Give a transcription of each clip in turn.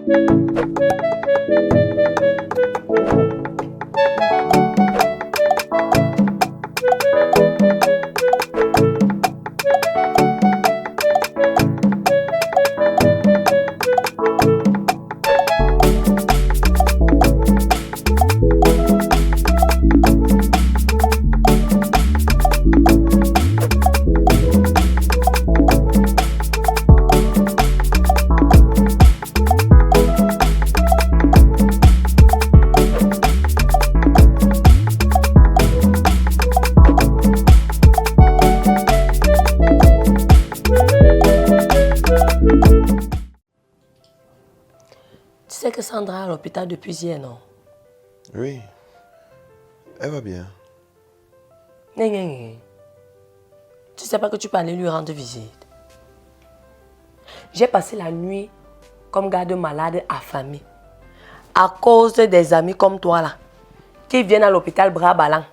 Tu sais que Sandra est à l'hôpital depuis hier, non? Oui, elle va bien. Tu sais pas que tu peux aller lui rendre visite? J'ai passé la nuit comme garde malade affamé à cause des amis comme toi là qui viennent à l'hôpital bras ballants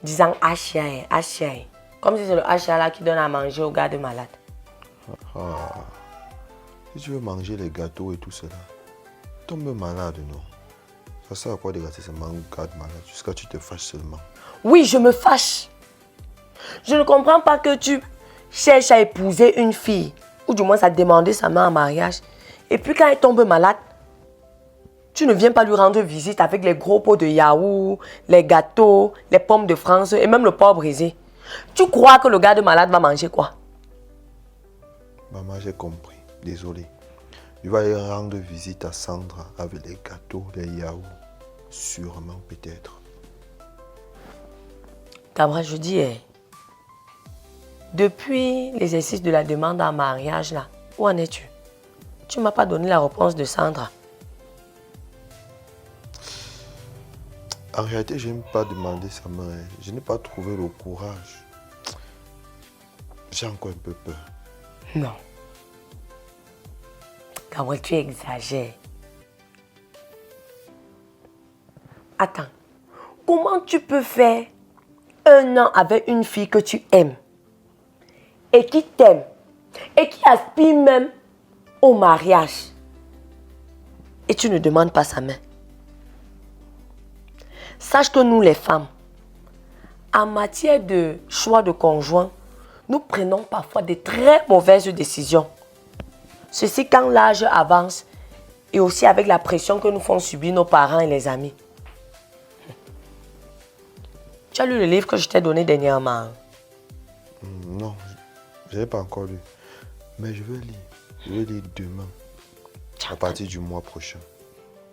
disant H.I.A. H.I.A. comme si c'est le H.I.A. là qui donne à manger aux gardes malades. Ah, si tu veux manger les gâteaux et tout cela, tombe malade, non? Ça sert à quoi de gâter seulement un garde malade jusqu'à ce que tu te fâches seulement? Oui, je me fâche. Je ne comprends pas que tu cherches à épouser une fille, ou du moins à demander sa main en mariage. Et puis quand elle tombe malade, tu ne viens pas lui rendre visite avec les gros pots de yaourt, les gâteaux, les pommes de France et même le porc brisé. Tu crois que le gars de malade va manger quoi? Maman, j'ai compris. Désolé. Je vais aller rendre visite à Sandra avec les gâteaux, les yaourts. Sûrement, peut-être. Cabra, je dis, depuis l'exercice de la demande en mariage, là, où en es-tu? Tu ne m'as pas donné la réponse de Sandra. En réalité, je n'aime pas demander sa main. Je n'ai pas trouvé le courage. J'ai encore un peu peur. Non. Cabra, tu exagères. Attends, comment tu peux faire un an avec une fille que tu aimes et qui t'aime et qui aspire même au mariage et tu ne demandes pas sa main? Sache que nous les femmes, en matière de choix de conjoint, nous prenons parfois de très mauvaises décisions. Ceci quand l'âge avance et aussi avec la pression que nous font subir nos parents et les amis. Tu as lu le livre que je t'ai donné dernièrement? Non, je n'ai pas encore lu. Mais je vais lire. Je vais lire demain. À partir du mois prochain.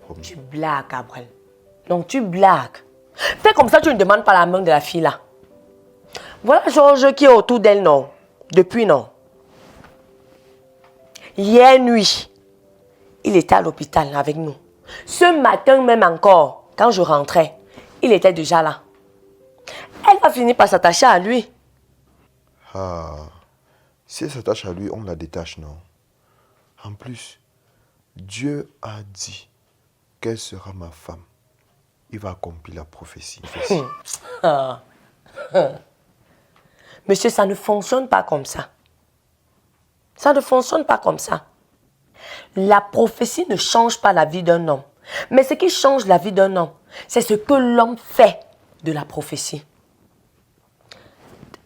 Promis. Tu blagues, Gabriel. Donc tu blagues. Fais comme ça, tu ne demandes pas la main de la fille là. Voilà Georges qui est autour d'elle, non? Depuis, non? Hier nuit, il était à l'hôpital avec nous. Ce matin même encore, quand je rentrais, il était déjà là. Elle va finir par s'attacher à lui. Ah, si elle s'attache à lui, on la détache, non? En plus, Dieu a dit qu'elle sera ma femme. Il va accomplir la prophétie. Monsieur, ça ne fonctionne pas comme ça. Ça ne fonctionne pas comme ça. La prophétie ne change pas la vie d'un homme. Mais ce qui change la vie d'un homme, c'est ce que l'homme fait de la prophétie.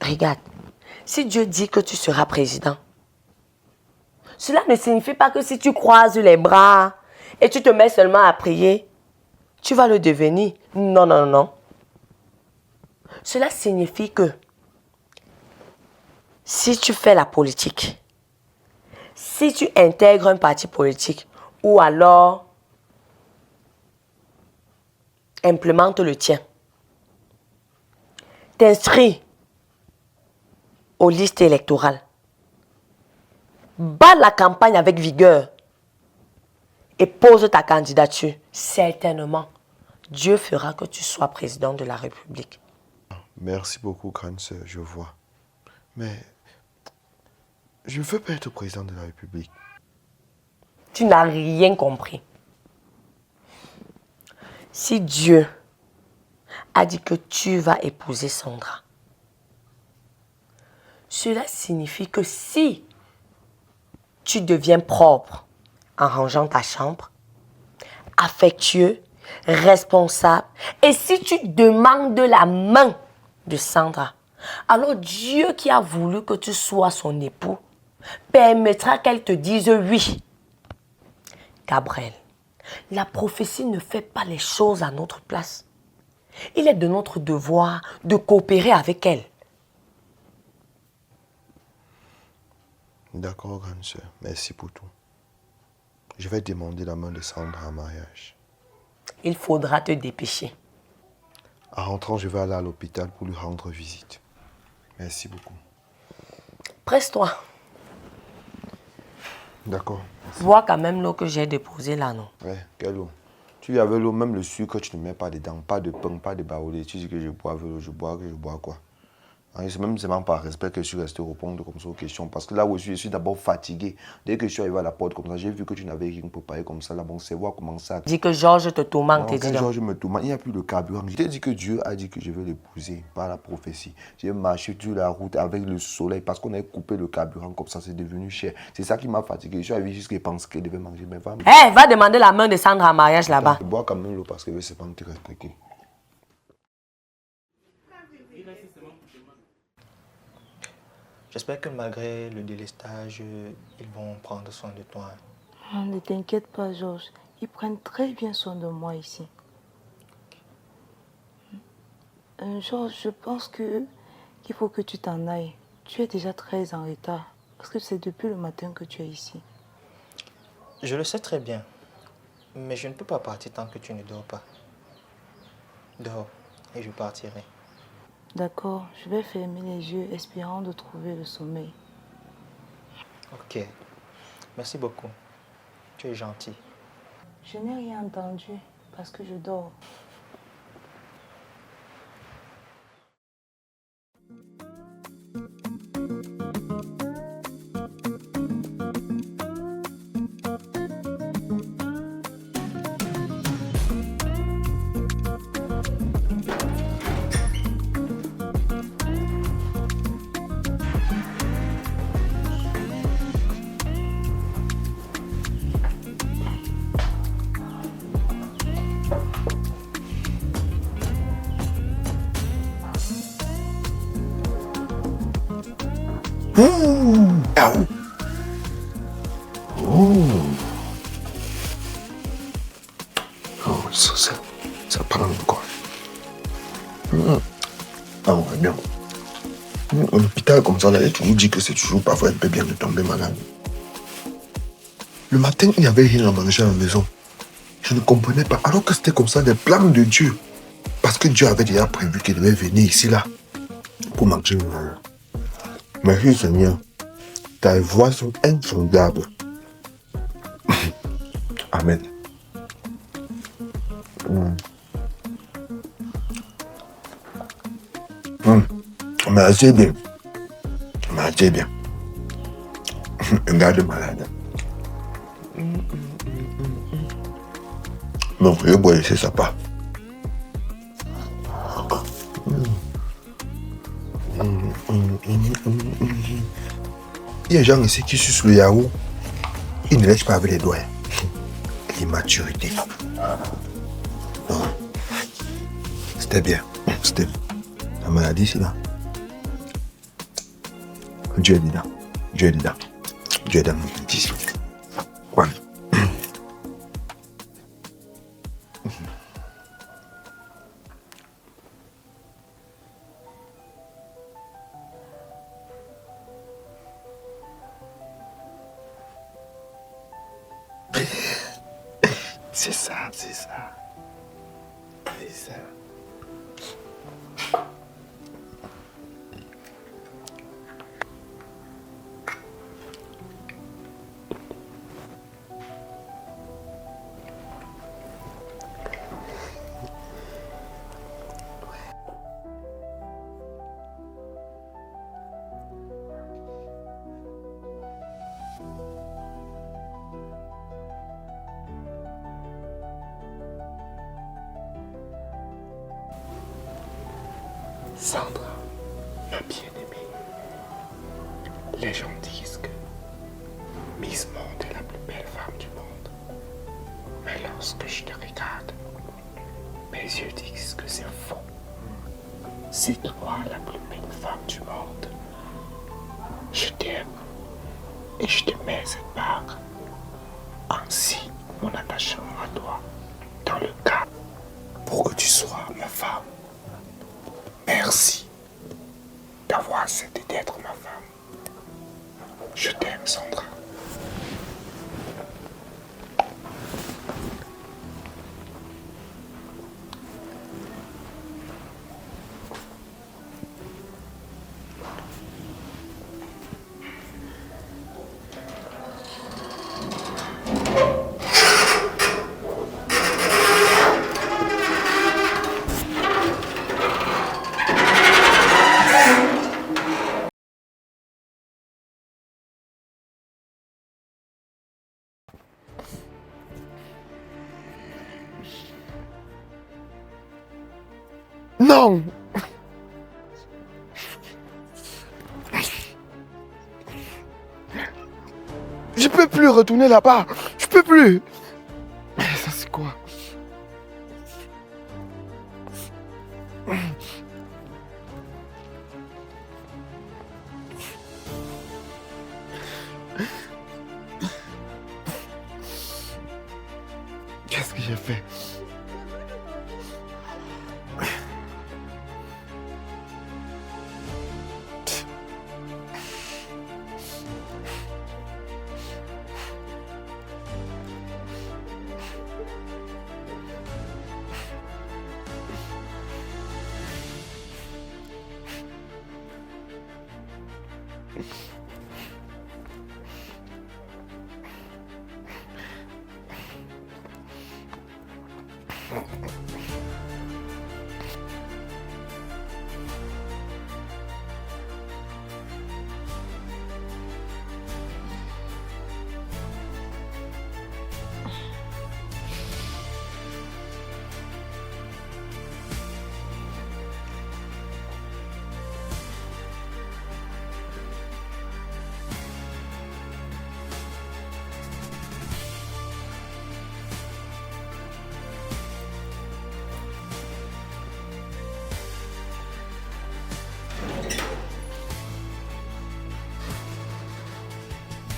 Regarde, si Dieu dit que tu seras président, cela ne signifie pas que si tu croises les bras et tu te mets seulement à prier, tu vas le devenir. Non, non, non. Cela signifie que si tu fais la politique, si tu intègres un parti politique ou alors implémente le tien, t'inscris aux listes électorales, bats la campagne avec vigueur et pose ta candidature, certainement, Dieu fera que tu sois président de la République. Merci beaucoup, grande sœur, je vois. Mais je ne veux pas être président de la République. Tu n'as rien compris. Si Dieu a dit que tu vas épouser Sandra, cela signifie que si tu deviens propre, en rangeant ta chambre, affectueux, responsable. Et si tu demandes la main de Sandra, alors Dieu qui a voulu que tu sois son époux permettra qu'elle te dise oui. Gabriel, la prophétie ne fait pas les choses à notre place. Il est de notre devoir de coopérer avec elle. D'accord, grande sœur. Merci pour tout. Je vais demander la main de Sandra en mariage. Il faudra te dépêcher. En rentrant, je vais aller à l'hôpital pour lui rendre visite. Merci beaucoup. Presse-toi. D'accord. Vois quand même l'eau que j'ai déposée là, non? Ouais, quelle eau? Tu avais l'eau, même le sucre, tu ne mets pas dedans. Pas de pain, pas de baoulé. Tu dis que je bois l'eau, je bois quoi? C'est même par respect que je suis resté répondre comme ça aux questions. Parce que là où je suis d'abord fatigué. Dès que je suis arrivé à la porte comme ça, j'ai vu que tu n'avais rien préparé comme ça. Là, bon, c'est voir comment ça. Dis que Georges te tourmente. Non, quand Georges me tourmente, il n'y a plus de carburant. Je t'ai dit que Dieu a dit que je vais l'épouser par la prophétie. J'ai marché sur la route avec le soleil parce qu'on avait coupé le carburant comme ça, c'est devenu cher. C'est ça qui m'a fatigué. Je suis arrivé jusqu'à penser qu'elle devait manger. Mais va demander la main de Sandra en mariage là-bas. Je bois quand même l'eau parce que c'est pas te respecter. J'espère que malgré le délestage, ils vont prendre soin de toi. Ne t'inquiète pas, Georges. Ils prennent très bien soin de moi ici. Georges, je pense qu'il faut que tu t'en ailles. Tu es déjà très en retard. Parce que c'est depuis le matin que tu es ici. Je le sais très bien. Mais je ne peux pas partir tant que tu ne dors pas. Dors et je partirai. D'accord, je vais fermer les yeux, espérant de trouver le sommeil. Ok. Merci beaucoup. Tu es gentil. Je n'ai rien entendu parce que je dors. Ça prend quoi? Ah ouais, bien. À l'hôpital comme ça, là, tu nous dis que c'est toujours parfois un peu bien de tomber malade. Le matin, il n'y avait rien à manger à la maison. Je ne comprenais pas. Alors que c'était comme ça, des plans de Dieu. Parce que Dieu avait déjà prévu qu'il devait venir ici, là, pour manger. Merci Seigneur. Tes voix sont insondables. Amen. Merci bien. Merci bien. Regarde malade. Non, je bois ici, ça part. Il y a des gens ici qui sucent le yaourt. Ils ne laissent pas avec les doigts. L'immaturité. C'était bien. C'était la maladie, c'est là. Dieu est dedans. Dieu est dedans. Dieu est dans mon petit. Voilà. C'est ça, c'est ça. C'est ça. Sandra, ma bien-aimée, les gens disent que Miss Monde est la plus belle femme du monde. Lorsque je te regarde, mes yeux disent que c'est faux. C'est toi la plus belle femme du monde. Je t'aime et je te mets cette bague. Ainsi, mon attachement à toi, dans le cas pour que tu sois ma femme. Merci d'avoir accepté d'être ma femme. Je t'aime, Sandra. Non! Je peux plus retourner là-bas. Je peux plus. Ça c'est quoi? Qu'est-ce que j'ai fait?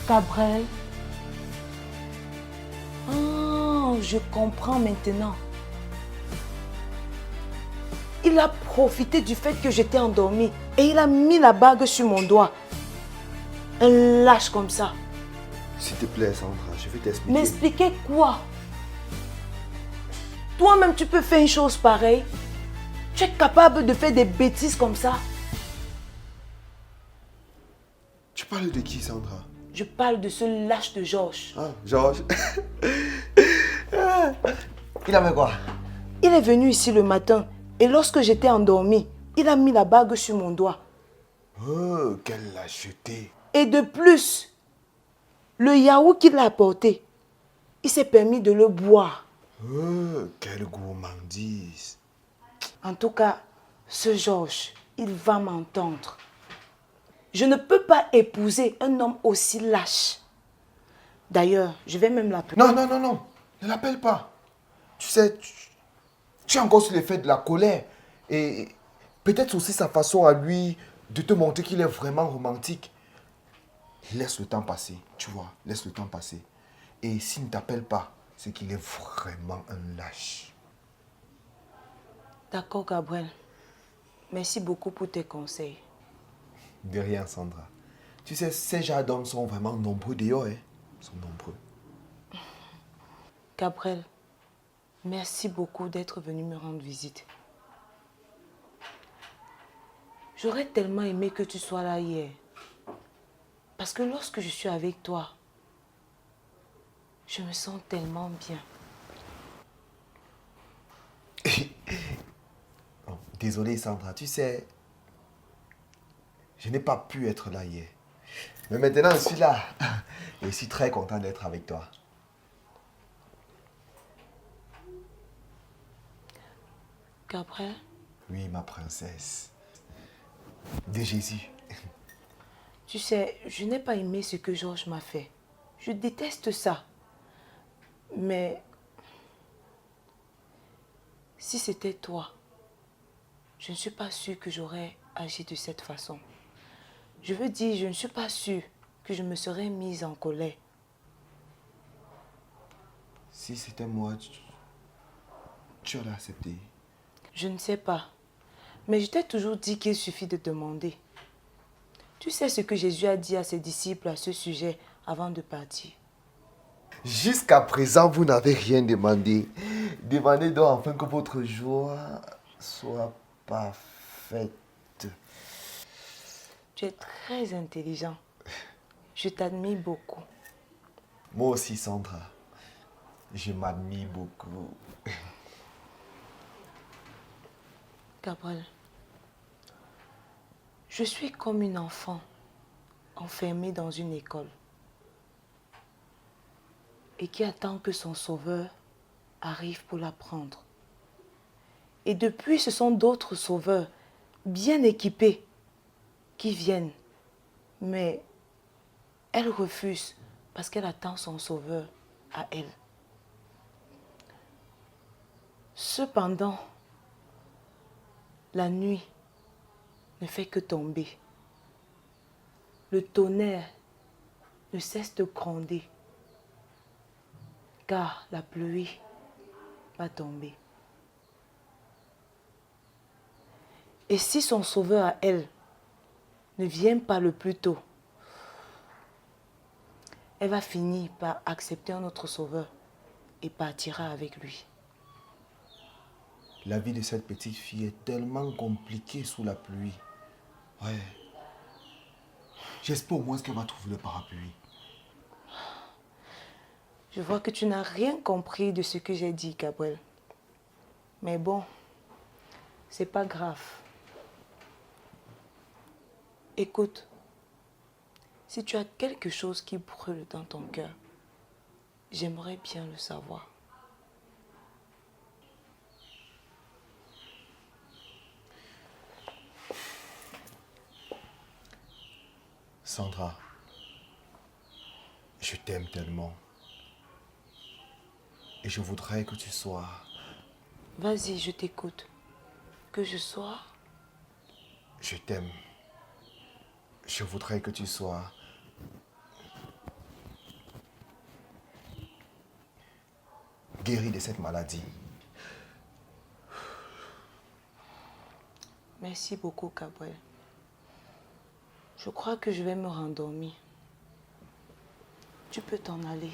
Gabriel. Oh, je comprends maintenant. Il a profité du fait que j'étais endormie et il a mis la bague sur mon doigt. Un lâche comme ça. S'il te plaît, Sandra, je vais t'expliquer. M'expliquer quoi? Toi-même, tu peux faire une chose pareille. Tu es capable de faire des bêtises comme ça. Tu parles de qui, Sandra? Je parle de ce lâche de Georges. Ah, Georges. Il avait quoi? Il est venu ici le matin et lorsque j'étais endormie, il a mis la bague sur mon doigt. Oh, quelle lâcheté. Et de plus, le yaourt qu'il a apporté, il s'est permis de le boire. Oh, quelle gourmandise. En tout cas, ce Georges, il va m'entendre. Je ne peux pas épouser un homme aussi lâche. D'ailleurs, je vais même l'appeler. Non, non, non, non. Ne l'appelle pas. Tu sais, tu es encore sur l'effet de la colère. Et peut-être aussi sa façon à lui de te montrer qu'il est vraiment romantique. Laisse le temps passer, tu vois. Laisse le temps passer. Et s'il ne t'appelle pas, c'est qu'il est vraiment un lâche. D'accord, Gabriel. Merci beaucoup pour tes conseils. De rien, Sandra. Tu sais, ces genres d'hommes sont vraiment nombreux dehors, hein. Ils sont nombreux. Gabriel, merci beaucoup d'être venu me rendre visite. J'aurais tellement aimé que tu sois là hier. Parce que lorsque je suis avec toi, je me sens tellement bien. Oh, désolé, Sandra. Tu sais, je n'ai pas pu être là hier. Mais maintenant, je suis là. Et je suis très content d'être avec toi. Gabriel, Oui, ma princesse. De Jésus. tu sais, je n'ai pas aimé ce que Georges m'a fait. Je déteste ça. Mais Si c'était toi, je ne suis pas sûre que j'aurais agi de cette façon. Je veux dire, je ne suis pas sûre que je me serais mise en colère. Si c'était moi, tu aurais accepté. Je ne sais pas. Mais je t'ai toujours dit qu'il suffit de demander. Tu sais ce que Jésus a dit à ses disciples à ce sujet avant de partir. Jusqu'à présent, vous n'avez rien demandé. Demandez donc afin que votre joie soit parfaite. Tu es très intelligent. Je t'admire beaucoup. Moi aussi, Sandra. Je m'admire beaucoup. Gabriel, je suis comme une enfant enfermée dans une école et qui attend que son sauveur arrive pour la prendre. Et depuis, ce sont d'autres sauveurs bien équipés qui viennent. Mais elle refuse parce qu'elle attend son sauveur à elle. Cependant, la nuit ne fait que tomber. Le tonnerre ne cesse de gronder, car la pluie va tomber. Et si son sauveur à elle ne vient pas le plus tôt, elle va finir par accepter un autre sauveur et partira avec lui. La vie de cette petite fille est tellement compliquée sous la pluie. Ouais. J'espère au moins qu'elle va trouver le parapluie. Je vois que tu n'as rien compris de ce que j'ai dit, Gabriel. Mais bon, c'est pas grave. Écoute, si tu as quelque chose qui brûle dans ton cœur, j'aimerais bien le savoir. Sandra, je t'aime tellement. Et je voudrais que tu sois... Vas-y, je t'écoute. Que je sois... Je t'aime. Je voudrais que tu sois... guérie de cette maladie. Merci beaucoup, Gabriel. Je crois que je vais me rendormir. Tu peux t'en aller.